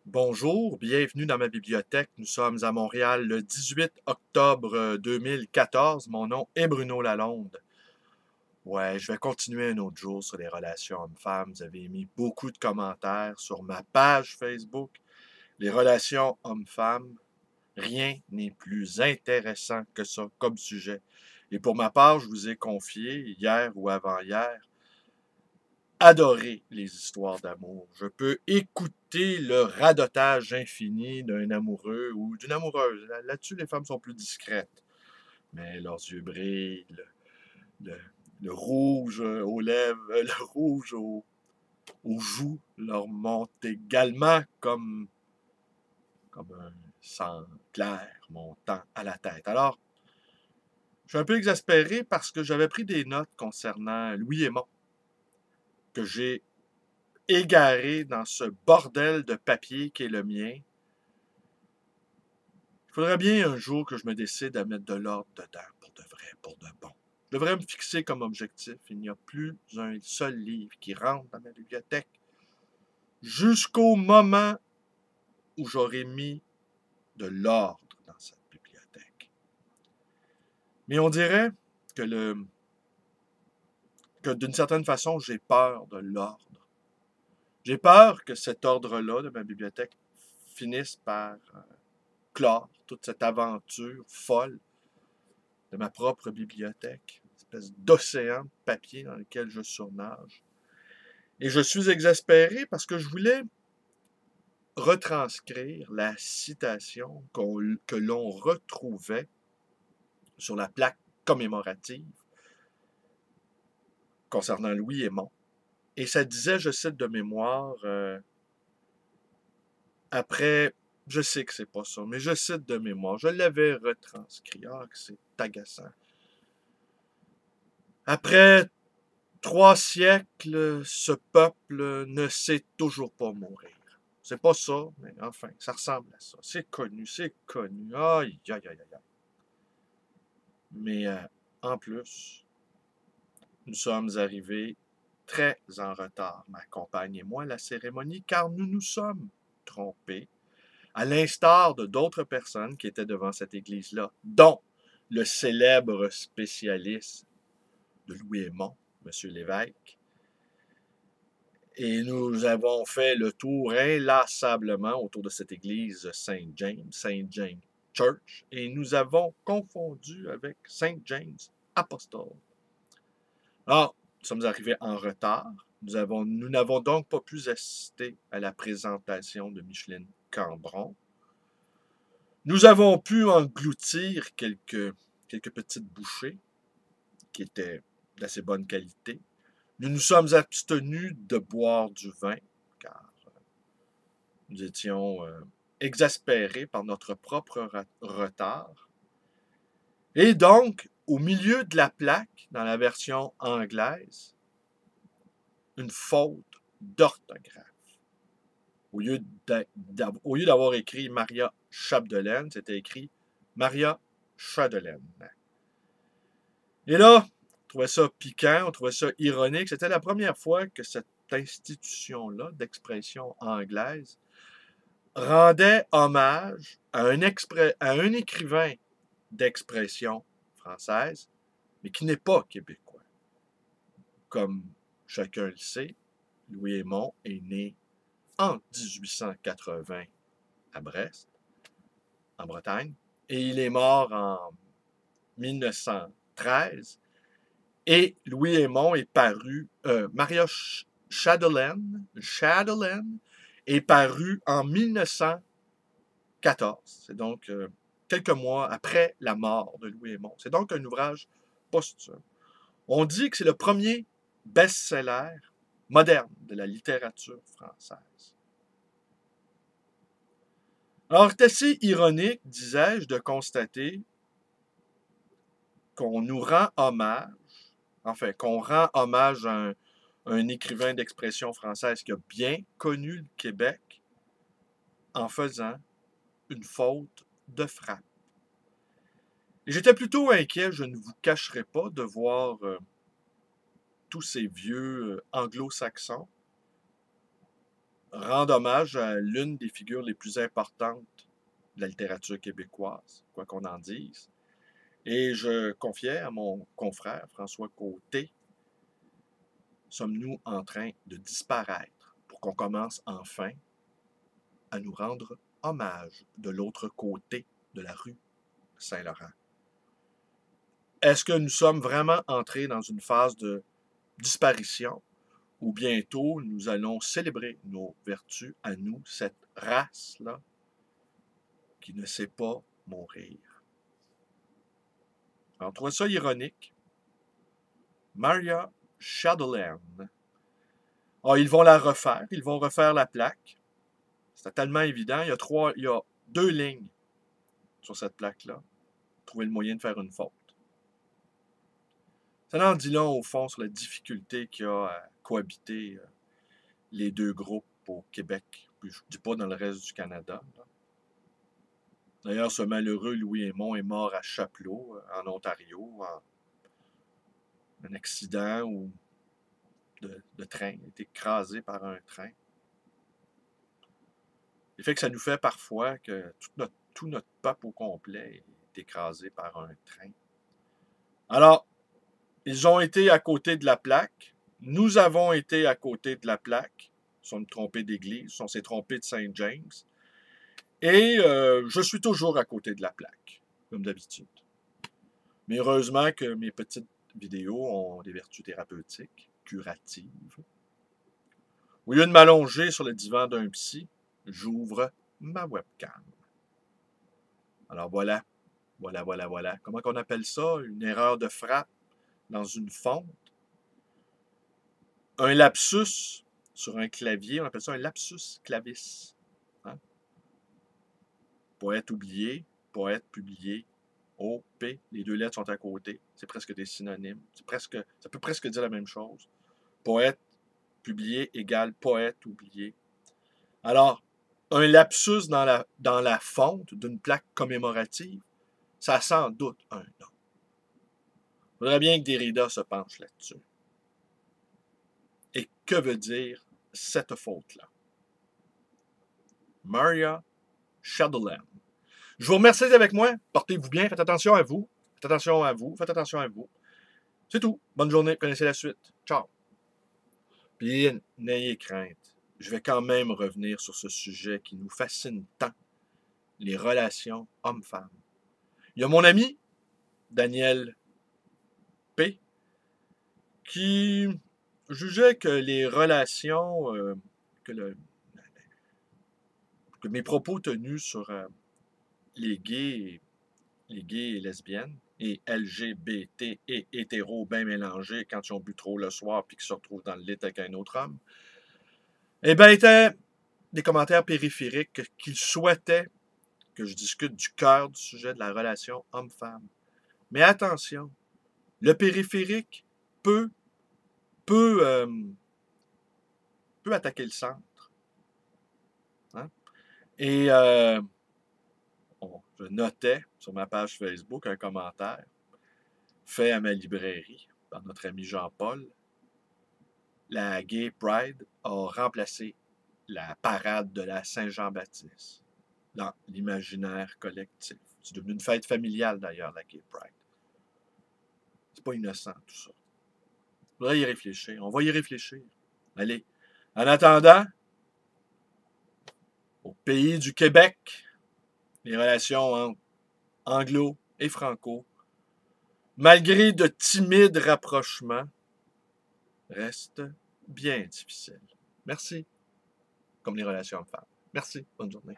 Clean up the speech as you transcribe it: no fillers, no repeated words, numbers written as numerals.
Bonjour, bienvenue dans ma bibliothèque. Nous sommes à Montréal le 18 octobre 2014. Mon nom est Bruno Lalonde. Ouais, je vais continuer un autre jour sur les relations hommes-femmes. Vous avez mis beaucoup de commentaires sur ma page Facebook. Les relations hommes-femmes, rien n'est plus intéressant que ça comme sujet. Et pour ma part, je vous ai confié, hier ou avant-hier, adorer les histoires d'amour. Je peux écouter le radotage infini d'un amoureux ou d'une amoureuse. Là-dessus, les femmes sont plus discrètes. Mais leurs yeux brillent, le- le rouge aux lèvres, le rouge aux joues leur monte également comme un sang clair montant à la tête. Alors, je suis un peu exaspéré parce que j'avais pris des notes concernant Louis Aymon, que j'ai égaré dans ce bordel de papier qui est le mien. Il faudrait bien un jour que je me décide à mettre de l'ordre dedans pour de vrai, pour de bon. Je devrais me fixer comme objectif. Il n'y a plus un seul livre qui rentre dans ma bibliothèque jusqu'au moment où j'aurai mis de l'ordre dans cette bibliothèque. Mais on dirait que, que d'une certaine façon, j'ai peur de l'ordre. J'ai peur que cet ordre-là de ma bibliothèque finisse par clore toute cette aventure folle de ma propre bibliothèque, une espèce d'océan de papier dans lequel je surnage. Et je suis exaspéré parce que je voulais retranscrire la citation que l'on retrouvait sur la plaque commémorative concernant Louis Aymon. Et ça disait, je cite de mémoire, après, je sais que c'est pas ça, mais je cite de mémoire, je l'avais retranscrit. Ah, que c'est agaçant. Après 3 siècles, ce peuple ne sait toujours pas mourir. C'est pas ça, mais enfin, ça ressemble à ça. C'est connu, c'est connu. Aïe, aïe, aïe, aïe. Mais en plus, nous sommes arrivés très en retard, ma compagne et moi, à la cérémonie, car nous nous sommes trompés, à l'instar de d'autres personnes qui étaient devant cette église-là, dont le célèbre spécialiste de Louis Aymon, M. Lévesque. Et nous avons fait le tour inlassablement autour de cette église Saint James Church, et nous avons confondu avec Saint James Apostole. Alors, nous sommes arrivés en retard. Nous n'avons donc pas pu assister à la présentation de Micheline Cambron. Nous avons pu engloutir quelques petites bouchées qui étaient d'assez bonne qualité. Nous nous sommes abstenus de boire du vin, car nous étions exaspérés par notre propre retard. Et donc, au milieu de la plaque, dans la version anglaise, une faute d'orthographe. Au lieu d'avoir écrit Maria Chapdelaine, c'était écrit Maria Chapdelaine. Et là, on trouvait ça piquant, on trouvait ça ironique. C'était la première fois que cette institution-là d'expression anglaise rendait hommage à un écrivain d'expression française, mais qui n'est pas québécois. Comme chacun le sait, Louis Aymon est né en 1880 à Brest, en Bretagne, et il est mort en 1913. Et Louis Aymon est paru, Maria Chapdelaine est paru en 1914. C'est donc quelques mois après la mort de Louis Aymon. C'est donc un ouvrage posthume. On dit que c'est le premier best-seller moderne de la littérature française. Alors, c'est assez ironique, disais-je, de constater qu'on nous rend hommage, enfin, qu'on rend hommage à un écrivain d'expression française qui a bien connu le Québec en faisant une faute de frappe. Et j'étais plutôt inquiet, je ne vous cacherai pas, de voir tous ces vieux anglo-saxons rendre hommage à l'une des figures les plus importantes de la littérature québécoise, quoi qu'on en dise. Et je confiais à mon confrère François Côté, sommes-nous en train de disparaître pour qu'on commence enfin à nous rendre hommage de l'autre côté de la rue Saint-Laurent? Est-ce que nous sommes vraiment entrés dans une phase de disparition ou bientôt nous allons célébrer nos vertus à nous, cette race-là qui ne sait pas mourir? Alors, on trouve ça ironique. Maria Shadowland. Ah, ils vont la refaire, ils vont refaire la plaque. C'était tellement évident. Il y a 2 lignes sur cette plaque-là. Trouver le moyen de faire une faute. Ça en dit long, au fond, sur la difficulté qu'il y a à cohabiter les 2 groupes au Québec. Puis je ne dis pas dans le reste du Canada. D'ailleurs, ce malheureux Louis Aymon est mort à Chapleau, en Ontario, en un accident de train. Il a été écrasé par un train. Le fait que ça nous fait parfois que tout notre peuple au complet est écrasé par un train. Alors, ils ont été à côté de la plaque. Nous avons été à côté de la plaque. Ils sont trompés d'église. On s'est trompé de Saint James. Et je suis toujours à côté de la plaque, comme d'habitude. Mais heureusement que mes petites vidéos ont des vertus thérapeutiques, curatives. Au lieu de m'allonger sur le divan d'un psy, j'ouvre ma webcam. Alors voilà. Comment on appelle ça? Une erreur de frappe dans une fonte. Un lapsus sur un clavier, on appelle ça un lapsus clavis. Hein? Poète oublié, poète publié, OP, les 2 lettres sont à côté. C'est presque des synonymes. Ça peut presque dire la même chose. Poète publié égale poète oublié. Alors, un lapsus dans la fonte d'une plaque commémorative, ça a sans doute un nom. Il faudrait bien que Derrida se penche là-dessus. Et que veut dire cette faute-là? Maria Shadowland. Je vous remercie d'être avec moi. Portez-vous bien. Faites attention à vous. Faites attention à vous. Faites attention à vous. C'est tout. Bonne journée. Connaissez la suite. Ciao. Puis, n'ayez crainte. Je vais quand même revenir sur ce sujet qui nous fascine tant, les relations hommes-femmes. Il y a mon ami, Daniel P., qui jugeait que les relations, que mes propos tenus sur les gays et lesbiennes, et LGBT et hétéros bien mélangés quand ils ont bu trop le soir puis qu'ils se retrouvent dans le lit avec un autre homme, eh bien, étaient des commentaires périphériques qu'il souhaitait que je discute du cœur du sujet de la relation homme-femme. Mais attention, le périphérique peut attaquer le centre. Hein? Et je notais sur ma page Facebook un commentaire fait à ma librairie par notre ami Jean-Paul. La Gay Pride a remplacé la parade de la Saint-Jean-Baptiste dans l'imaginaire collectif. C'est devenu une fête familiale d'ailleurs, la Gay Pride. C'est pas innocent tout ça. On va y réfléchir. On va y réfléchir. Allez. En attendant, au pays du Québec, les relations entre anglo et franco, malgré de timides rapprochements, restent bien difficiles. Merci. Comme les relations hommes-femmes. Merci. Bonne journée.